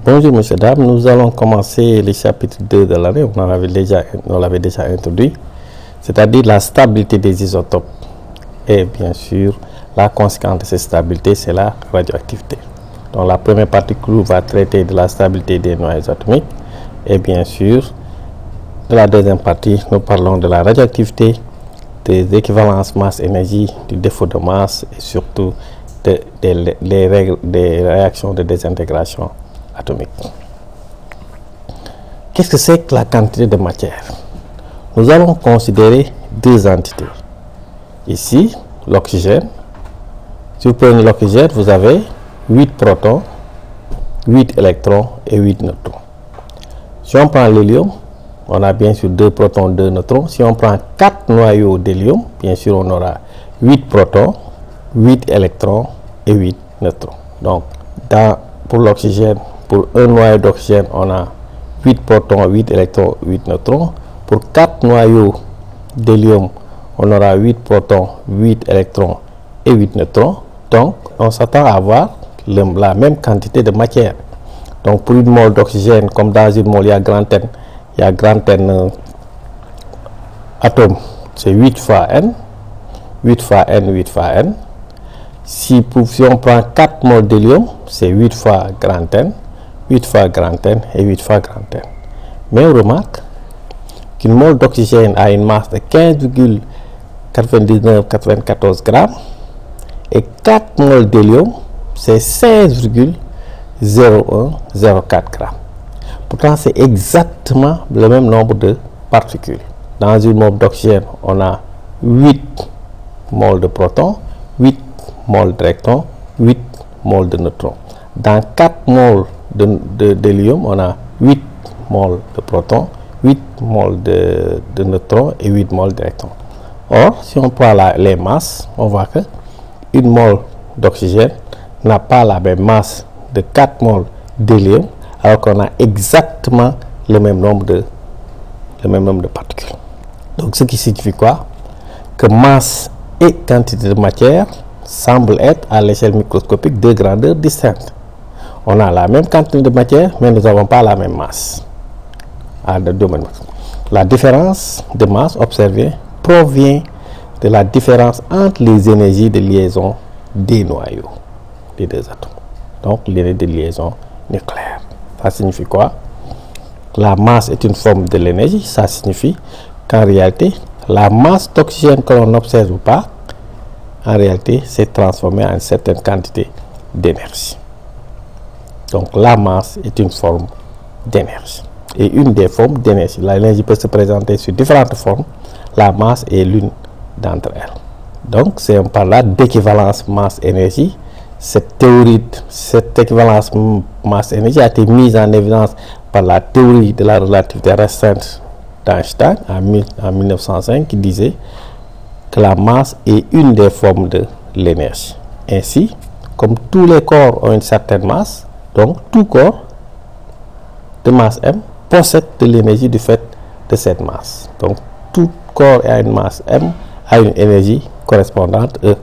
Bonjour messieurs, dames, nous allons commencer le chapitre 2 de l'année, on l'avait déjà introduit, c'est-à-dire la stabilité des isotopes. Et bien sûr, la conséquence de cette stabilité, c'est la radioactivité. Donc la première partie va traiter de la stabilité des noyaux atomiques. Et bien sûr, de la deuxième partie, nous parlons de la radioactivité, des équivalences masse-énergie, du défaut de masse et surtout des réactions de désintégration atomique. Qu'est-ce que c'est que la quantité de matière? Nous allons considérer deux entités. Ici, l'oxygène. Si vous prenez l'oxygène, vous avez 8 protons, 8 électrons et 8 neutrons. Si on prend l'hélium, on a bien sûr 2 protons, 2 neutrons. Si on prend 4 noyaux d'hélium, bien sûr on aura 8 protons, 8 électrons et 8 neutrons. Donc, pour l'oxygène, pour un noyau d'oxygène, on a 8 protons, 8 électrons, 8 neutrons. Pour 4 noyaux d'hélium, on aura 8 protons, 8 électrons et 8 neutrons. Donc, on s'attend à avoir la même quantité de matière. Donc, pour une mole d'oxygène, comme dans une mole, il y a grand N atomes, c'est 8 fois N, 8 fois N, 8 fois N. Si on prend 4 moles d'hélium, c'est 8 fois grand N, 8 fois grand N et 8 fois grand N. Mais on remarque qu'une mole d'oxygène a une masse de 15,9994 grammes et 4 moles d'hélium, c'est 16,0104 grammes. Pourtant, c'est exactement le même nombre de particules. Dans une mole d'oxygène, on a 8 moles de protons, 8 moles d'électrons, 8 moles de neutrons. Dans 4 moles d'hélium, on a 8 moles de protons, 8 moles de neutrons et 8 moles d'électrons. Or, si on prend les masses, on voit que une mole d'oxygène n'a pas la même masse de 4 moles d'hélium, alors qu'on a exactement le même nombre de particules. Donc, ce qui signifie quoi? Que masse et quantité de matière semblent être à l'échelle microscopique deux grandeurs distinctes. On a la même quantité de matière, mais nous n'avons pas la même masse. La différence de masse observée provient de la différence entre les énergies de liaison des noyaux des deux atomes. Donc, l'énergie de liaison nucléaire. Ça signifie quoi? La masse est une forme de l'énergie. Ça signifie qu'en réalité, la masse d'oxygène que l'on observe ou pas, en réalité, s'est transformée en une certaine quantité d'énergie. Donc, la masse est une forme d'énergie. Et une des formes d'énergie. L'énergie peut se présenter sous différentes formes. La masse est l'une d'entre elles. Donc, c'est on parle là d'équivalence masse-énergie. Cette équivalence masse-énergie a été mise en évidence par la théorie de la relativité restreinte d'Einstein en 1905 qui disait que la masse est une des formes de l'énergie. Ainsi, comme tous les corps ont une certaine masse, donc tout corps de masse M possède de l'énergie du fait de cette masse. Donc tout corps a une masse M, a une énergie correspondante E.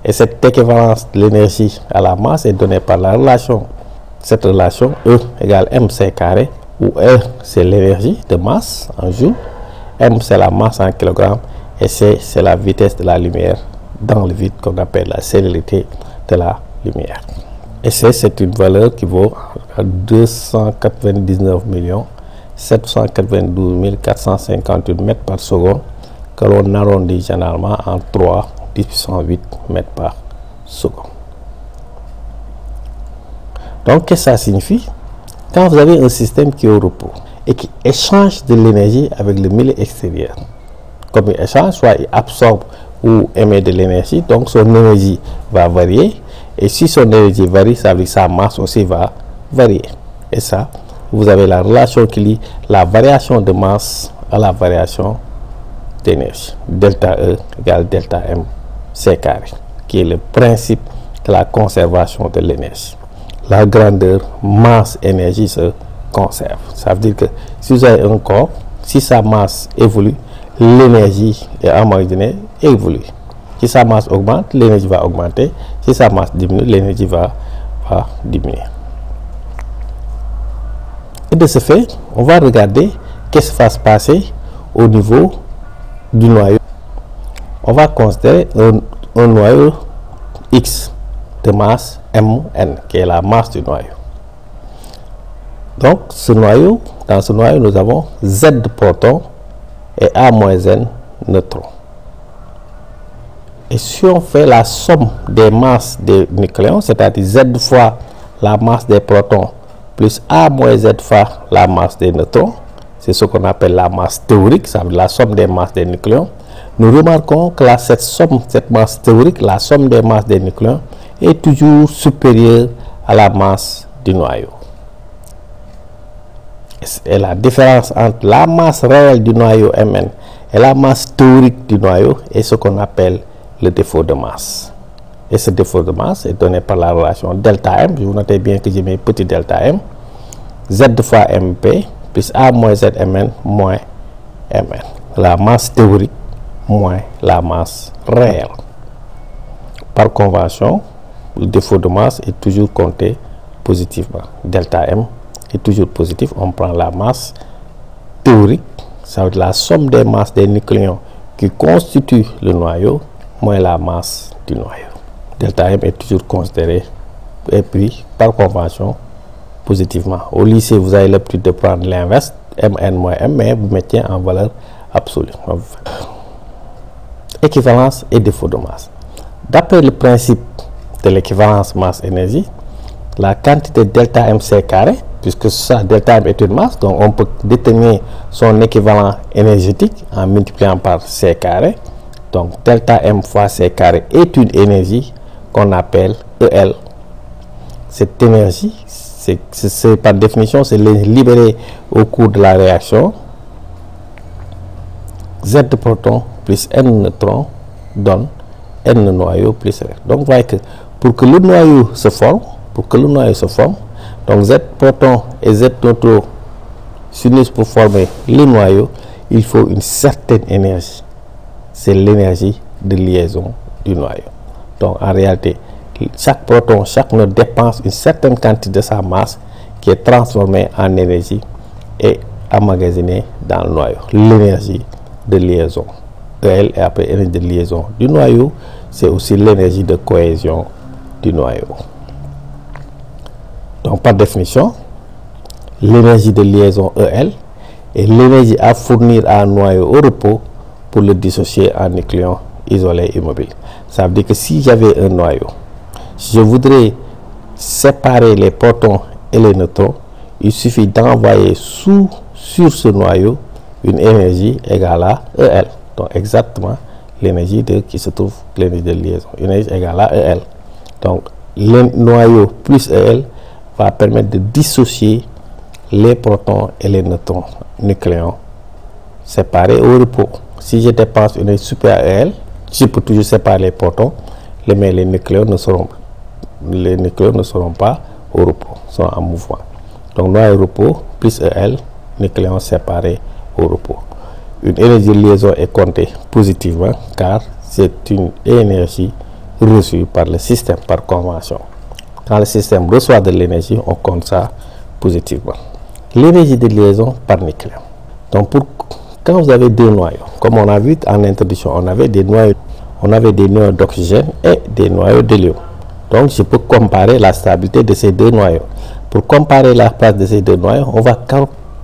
Et cette équivalence de l'énergie à la masse est donnée par la relation. Cette relation E égale mc carré, où E c'est l'énergie de masse en joule, M c'est la masse en kilogrammes et C c'est la vitesse de la lumière dans le vide qu'on appelle la célérité de la lumière. Et C c'est une valeur qui vaut 299 792 458 mètres par seconde que l'on arrondit généralement en 3 10 puissance 8 mètres par seconde. Donc, qu'est-ce que ça signifie? Quand vous avez un système qui est au repos et qui échange de l'énergie avec le milieu extérieur, comme il échange, soit il absorbe ou émet de l'énergie, donc son énergie va varier. Et si son énergie varie, ça veut dire que sa masse aussi va varier. Et ça, vous avez la relation qui lie la variation de masse à la variation d'énergie. Delta E égale delta M C carré, qui est le principe de la conservation de l'énergie. La grandeur masse-énergie se conserve. Ça veut dire que si vous avez un corps, si sa masse évolue, l'énergie est emmagasinée et évolue. Si sa masse augmente, l'énergie va augmenter. Si sa masse diminue, l'énergie va diminuer. Et de ce fait, on va regarder qu'est-ce qui va se passer au niveau du noyau. On va considérer un noyau X de masse Mn, qui est la masse du noyau. Donc, dans ce noyau, nous avons Z protons et A-N neutrons. Et si on fait la somme des masses des nucléons, c'est-à-dire Z fois la masse des protons plus A-Z fois la masse des neutrons, c'est ce qu'on appelle la masse théorique, ça veut dire la somme des masses des nucléons. Nous remarquons que cette masse théorique, la somme des masses des nucléons, est toujours supérieure à la masse du noyau. Et la différence entre la masse réelle du noyau Mn et la masse théorique du noyau est ce qu'on appelle le défaut de masse. Et ce défaut de masse est donné par la relation delta M. Vous notez bien que j'ai mis petit delta M. Z fois MP plus A moins ZMN moins Mn. La masse théorique moins la masse réelle. Par convention, le défaut de masse est toujours compté positivement. Delta M est toujours positif. On prend la masse théorique, ça veut dire la somme des masses des nucléons qui constituent le noyau, moins la masse du noyau. Delta M est toujours considéré et pris par convention positivement. Au lycée, vous avez l'habitude de prendre l'inverse, Mn moins M, mais vous mettez en valeur absolue. Équivalence et défaut de masse. D'après le principe de l'équivalence masse-énergie, la quantité delta MC carré, puisque ça, delta M est une masse, donc on peut déterminer son équivalent énergétique en multipliant par C carré. Donc delta M fois C carré est une énergie qu'on appelle EL. Cette énergie, c'est par définition, c'est libéré au cours de la réaction. Z proton plus N neutrons donne N noyau plus R. Donc vous voyez que pour que le noyau se forme, donc Z proton et Z neutrons s'unissent pour former le noyau, il faut une certaine énergie. C'est l'énergie de liaison du noyau. Donc en réalité, chaque proton, chaque neutre dépense une certaine quantité de sa masse qui est transformée en énergie et emmagasinée dans le noyau. L'énergie de liaison. EL et après énergie de liaison du noyau, c'est aussi l'énergie de cohésion du noyau. Donc par définition, l'énergie de liaison EL est l'énergie à fournir à un noyau au repos pour le dissocier en nucléons isolés immobiles. Ça veut dire que si j'avais un noyau, si je voudrais séparer les protons et les neutrons, il suffit d'envoyer sur ce noyau une énergie égale à EL. Donc exactement l'énergie qui se trouve, l'énergie de liaison, une énergie égale à EL. Donc le noyau plus EL va permettre de dissocier les protons et les neutrons nucléons séparés au repos. Si je dépense une énergie supérieure à EL, je peux toujours séparer les protons, mais les nucléons ne seront pas au repos, sont en mouvement. Donc noyau repos plus EL, nucléons séparés au repos. Une énergie de liaison est comptée positivement car c'est une énergie reçue par le système par convention. Quand le système reçoit de l'énergie, on compte ça positivement. L'énergie de liaison par nucléon. Donc quand vous avez deux noyaux, comme on a vu en introduction, on avait des noyaux d'oxygène et des noyaux d'hélium. Donc je peux comparer la stabilité de ces deux noyaux. Pour comparer la place de ces deux noyaux, on va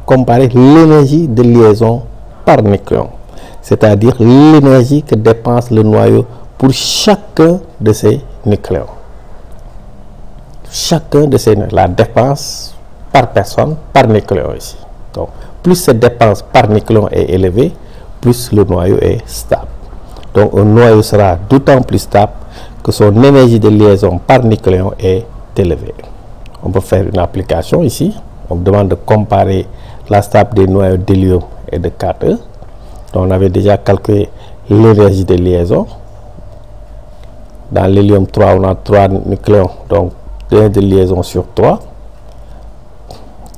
comparer l'énergie de liaison par nucléon, c'est-à-dire l'énergie que dépense le noyau pour chacun de ces nucléons. Chacun de ces nucléons, la dépense par personne, par nucléon ici. Donc, plus cette dépense par nucléon est élevée, plus le noyau est stable. Donc, un noyau sera d'autant plus stable que son énergie de liaison par nucléon est élevée. On peut faire une application ici. On me demande de comparer la stabilité des noyaux d'hélium et de 4E. Donc, on avait déjà calculé l'énergie de liaison. Dans l'hélium 3, on a 3 nucléons, donc 1 de liaison sur 3.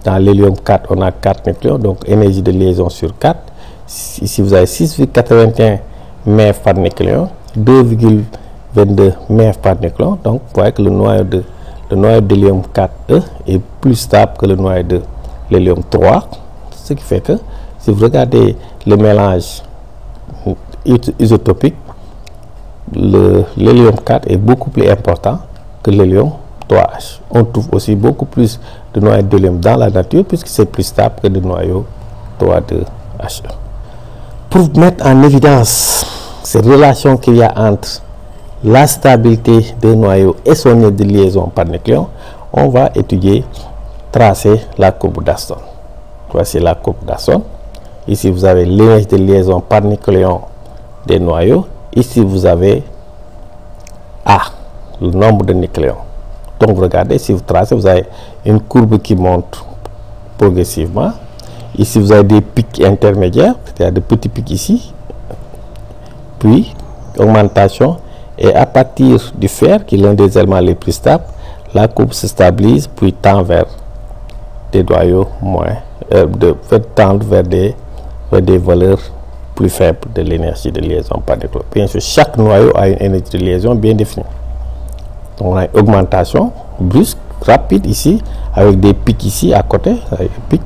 Dans l'hélium 4, on a 4 nucléons, donc énergie de liaison sur 4. Ici, vous avez 6,81 MeV par nucléon, 2,22 MeV par nucléon. Donc, vous voyez que le noyau d'hélium 4E est plus stable que le noyau de l'hélium 3, ce qui fait que si vous regardez le mélange isotopique, l'hélium 4 est beaucoup plus important que l'hélium 3H. On trouve aussi beaucoup plus de noyaux d'hélium dans la nature puisque c'est plus stable que de noyaux 3,2He. Pour mettre en évidence cette relation qu'il y a entre la stabilité d'un noyau et son énergie de liaison par nucléon, on va tracer la courbe d'Aston. Voici la courbe d'Aston. Ici, vous avez l'énergie de liaison par nucléon des noyaux. Ici, vous avez A, le nombre de nucléons. Donc, regardez, si vous tracez, vous avez une courbe qui monte progressivement. Ici, vous avez des pics intermédiaires, c'est-à-dire des petits pics ici, puis augmentation. Et à partir du fer, qui est l'un des éléments les plus stables, la courbe se stabilise, puis tend vers des noyaux tendre vers des valeurs plus faibles de l'énergie de liaison par nucléon. Bien sûr, chaque noyau a une énergie de liaison bien définie. Donc, on a une augmentation brusque, rapide ici, avec des pics ici à côté. Pics.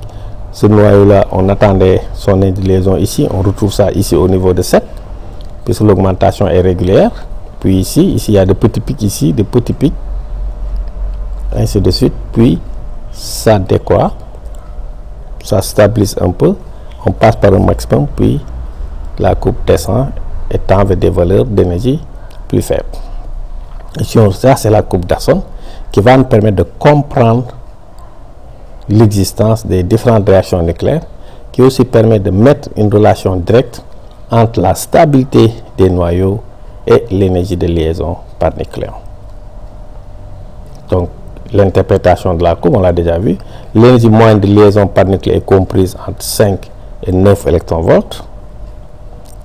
Ce noyau-là, on attendait son énergie de liaison ici. On retrouve ça ici au niveau de 7, puisque l'augmentation est régulière. Puis ici, il y a des petits pics ici, des petits pics, ainsi de suite. Puis, ça décroît, ça stabilise un peu. On passe par un maximum, puis la courbe descend et tend vers des valeurs d'énergie plus faibles. Ici, ça, c'est la courbe d'Aston qui va nous permettre de comprendre l'existence des différentes réactions nucléaires, qui aussi permet de mettre une relation directe entre la stabilité des noyaux et l'énergie de liaison par nucléon. Donc, l'interprétation de la courbe, on l'a déjà vu. L'énergie moyenne de liaison par nucléon est comprise entre 5 et 9 électronvolts.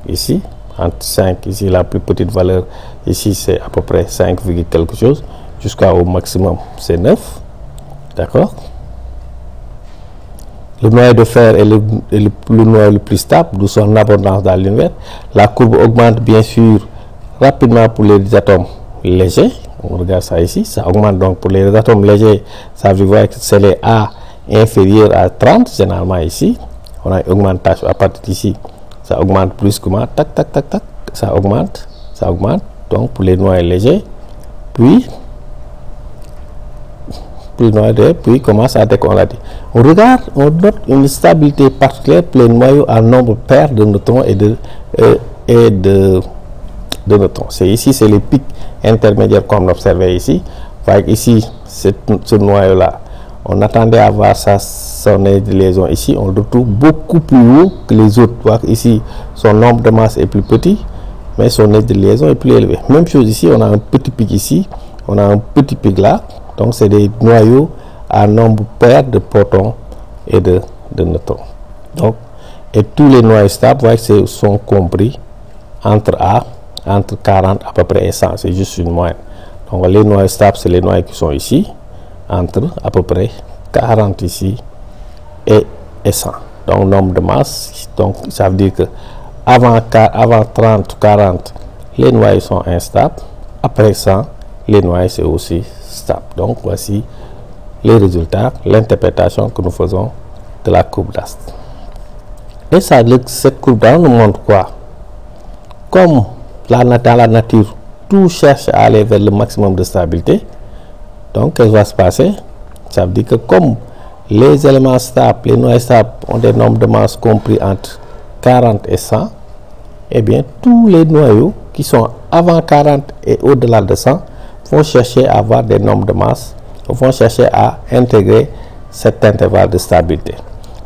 Ici, entre 5, ici la plus petite valeur, ici c'est à peu près 5, quelque chose, jusqu'au maximum c'est 9. D'accord? Le noyau de fer est le noyau le plus stable, d'où son abondance dans l'univers. La courbe augmente bien sûr rapidement pour les atomes légers. On regarde ça ici, ça augmente donc pour les atomes légers. Ça veut dire que c'est les A inférieurs à 30, généralement ici. On a une augmentation à partir d'ici. Ça augmente brusquement, tac, tac, tac, tac. Ça augmente, donc pour les noyaux légers. Puis commence à décoller, on l'a dit. On regarde, on note une stabilité particulière pour les noyaux à nombre pair de neutrons et de neutrons. C'est ici, c'est les pics intermédiaires qu'on observait ici. Ici, ce noyau-là, on attendait à avoir son énergie de liaison ici. On le retrouve beaucoup plus haut que les autres. Ici, son nombre de masse est plus petit, mais son énergie de liaison est plus élevé. Même chose ici, on a un petit pic ici, on a un petit pic là. Donc, c'est des noyaux à nombre pair de protons et de neutrons. Donc, et tous les noyaux stables, sont compris entre 40 à peu près et 100. C'est juste une moyenne. Donc, les noyaux stables, c'est les noyaux qui sont ici, entre à peu près 40 ici et 100. Donc, nombre de masse. Donc, ça veut dire que avant 30 ou 40, les noyaux sont instables. Après 100, les noyaux, c'est aussi stable. Donc, voici les résultats, l'interprétation que nous faisons de la courbe d'Aston. Et cette courbe-là nous montre quoi? Comme dans la nature, tout cherche à aller vers le maximum de stabilité. Donc, qu'est-ce qui va se passer? Ça veut dire que comme les éléments stables, les noyaux stables ont des nombres de masse compris entre 40 et 100, eh bien, tous les noyaux qui sont avant 40 et au-delà de 100 vont chercher à avoir des nombres de masse, vont chercher à intégrer cet intervalle de stabilité.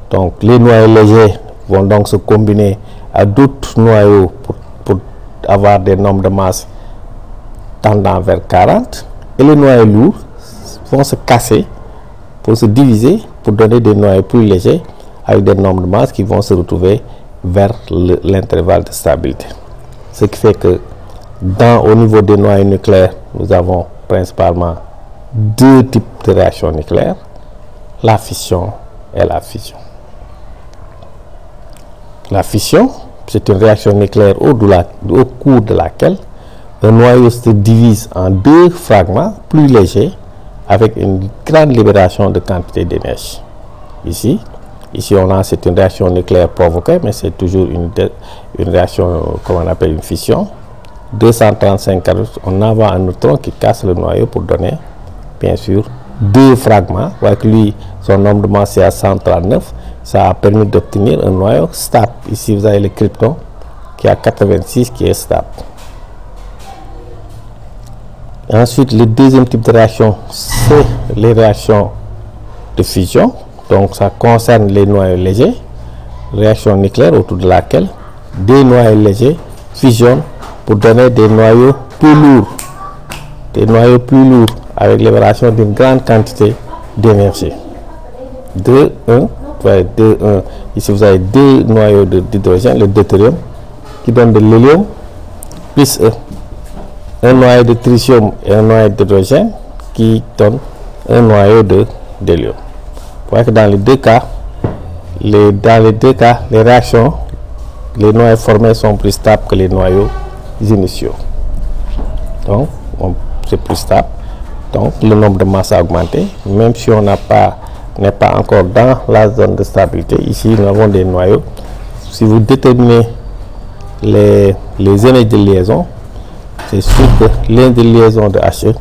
Donc, les noyaux légers vont donc se combiner à d'autres noyaux pour avoir des nombres de masse tendant vers 40, et les noyaux lourds vont se casser pour se diviser pour donner des noyaux plus légers avec des nombres de masse qui vont se retrouver vers l'intervalle de stabilité. Ce qui fait que au niveau des noyaux nucléaires, nous avons principalement deux types de réactions nucléaires, la fission et la fusion. La fission, c'est une réaction nucléaire au cours de laquelle un noyau se divise en deux fragments plus légers avec une grande libération de quantité d'énergie. ici. Ici, c'est une réaction nucléaire provoquée, mais c'est toujours une réaction, comme on appelle une fission. 235 caractères, on envoie un neutron qui casse le noyau pour donner, bien sûr, 2 fragments. Vous voyez que lui, son nombre de masse est à 139. Ça a permis d'obtenir un noyau stable. Ici, vous avez le krypton qui est à 86, qui est stable. Ensuite, le deuxième type de réaction, c'est les réactions de fusion. Donc, ça concerne les noyaux légers. Réaction nucléaire autour de laquelle des noyaux légers fusionnent pour donner des noyaux plus lourds. Des noyaux plus lourds avec libération d'une grande quantité d'énergie. 2, 1. Ici, vous avez 2 noyaux d'hydrogène, le deutérium, qui donne de l'hélium, plus un noyau de tritium et un noyau d'hydrogène qui donne un noyau d'hélium. Vous voyez que dans les deux cas, les réactions, les noyaux formés sont plus stables que les noyaux initiaux. Donc, c'est plus stable. Donc, le nombre de masses a augmenté, même si on n'est pas encore dans la zone de stabilité. Ici, nous avons des noyaux. Si vous déterminez les énergies de liaison, c'est sûr que l'indice de liaison de HE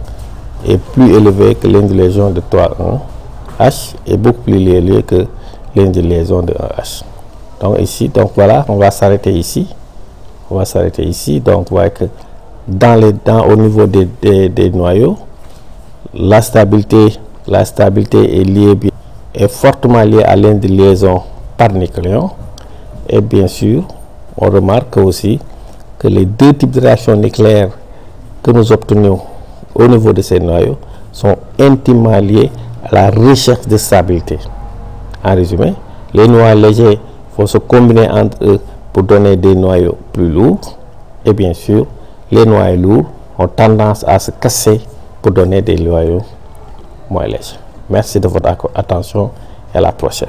est plus élevé que l'indice de liaison de 3,1. H est beaucoup plus élevé que l'indice de liaison de 1H. Donc ici, donc voilà, on va s'arrêter ici. On va s'arrêter ici. Donc vous voyez que au niveau des noyaux, la stabilité est fortement liée à l'indice de liaison par nucléon. Et bien sûr, on remarque aussi que les 2 types de réactions nucléaires que nous obtenons au niveau de ces noyaux sont intimement liés à la recherche de stabilité. En résumé, les noyaux légers vont se combiner entre eux pour donner des noyaux plus lourds, et bien sûr, les noyaux lourds ont tendance à se casser pour donner des noyaux moins légers. Merci de votre attention et à la prochaine.